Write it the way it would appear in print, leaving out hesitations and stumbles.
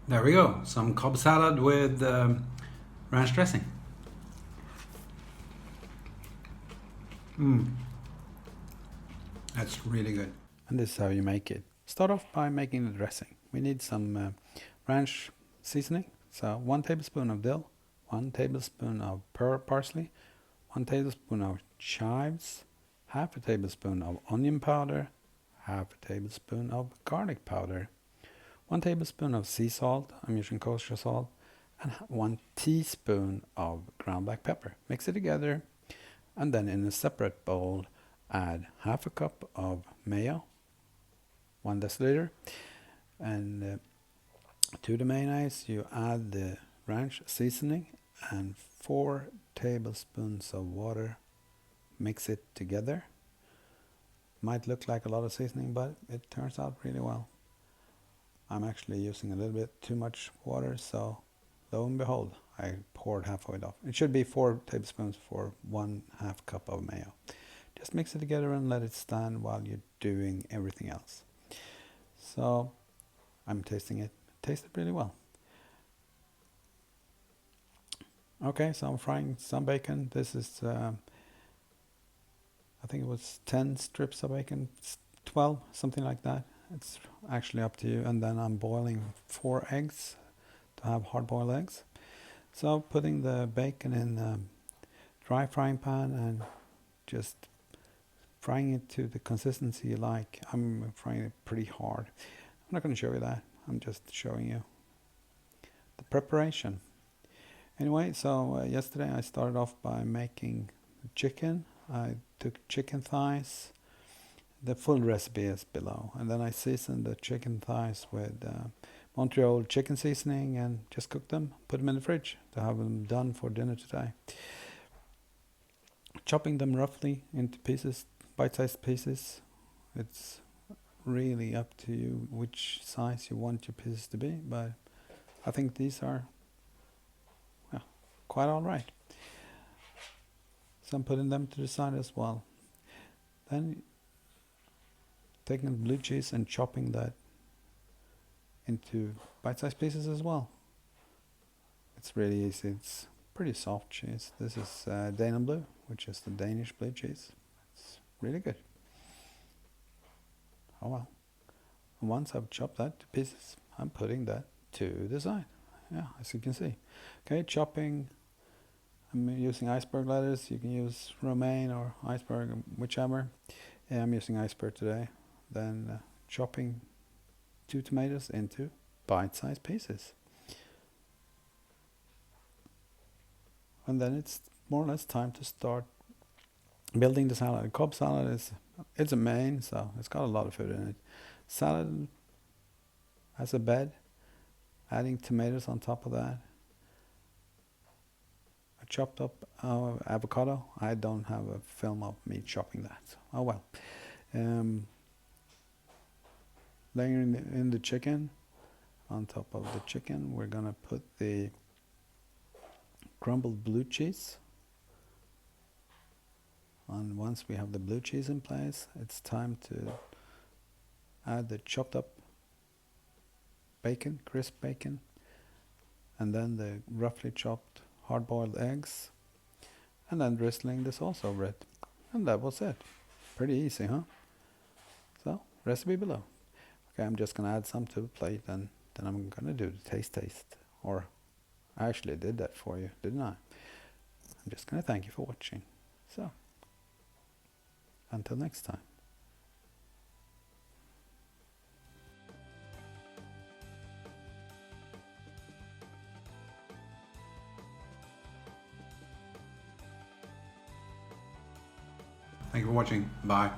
There we go. Some Cobb salad with ranch dressing. That's really good. And this is how you make it. Start off by making the dressing. We need some ranch seasoning. So 1 tablespoon of dill, 1 tablespoon of parsley, 1 tablespoon of chives, half a tablespoon of onion powder, half a tablespoon of garlic powder, 1 tablespoon of sea salt, I'm using kosher salt, and 1 teaspoon of ground black pepper. Mix it together, and then in a separate bowl add half a cup of mayo, 1 deciliter, and to the mayonnaise you add the ranch seasoning and 4 tablespoons of water. Mix it together. Might look like a lot of seasoning, but it turns out really well. I'm actually using a little bit too much water, so lo and behold, I poured half of it off. It should be 4 tablespoons for 1/2 cup of mayo. Just mix it together and let it stand while you're doing everything else. So I'm tasting it. It tasted really well. Okay, so I'm frying some bacon. This is, I think it was 10 strips of bacon, 12, something like that. It's actually up to you. And then I'm boiling 4 eggs to have hard-boiled eggs. So putting the bacon in a dry frying pan and just frying it to the consistency you like. I'm frying it pretty hard. I'm not going to show you that. I'm just showing you the preparation. Anyway, so yesterday I started off by making chicken. I took chicken thighs. The full recipe is below. And then I seasoned the chicken thighs with Montreal chicken seasoning and just cooked them, put them in the fridge to have them done for dinner today. Chopping them roughly into pieces, bite-sized pieces. It's really up to you which size you want your pieces to be, but I think these are quite all right. So I'm putting them to the side as well. Then taking the blue cheese and chopping that into bite-sized pieces as well. It's really easy. It's pretty soft cheese. This is Danish blue, which is the Danish blue cheese. It's really good. Oh well. And once I've chopped that to pieces, I'm putting that to the side. Yeah, as you can see. Okay, chopping. I'm using iceberg lettuce. You can use romaine or iceberg, whichever. Yeah, I'm using iceberg today. Then chopping 2 tomatoes into bite-sized pieces. And then it's more or less time to start building the salad. Cobb salad it's a main, so it's got a lot of food in it. Salad as a bed, adding tomatoes on top of that. I chopped up avocado. I don't have a film of me chopping that. So, oh well. Layering in the chicken. On top of the chicken, we're gonna put the crumbled blue cheese. And once we have the blue cheese in place, it's time to add the chopped up bacon, crisp bacon, and then the roughly chopped hard-boiled eggs, and then drizzling the sauce over it. And that was it. Pretty easy, huh? So, recipe below. Okay, I'm just gonna add some to the plate, and then I'm gonna do the taste. Or I actually did that for you, didn't I? I'm just gonna thank you for watching. So, until next time. Thank you for watching. Bye.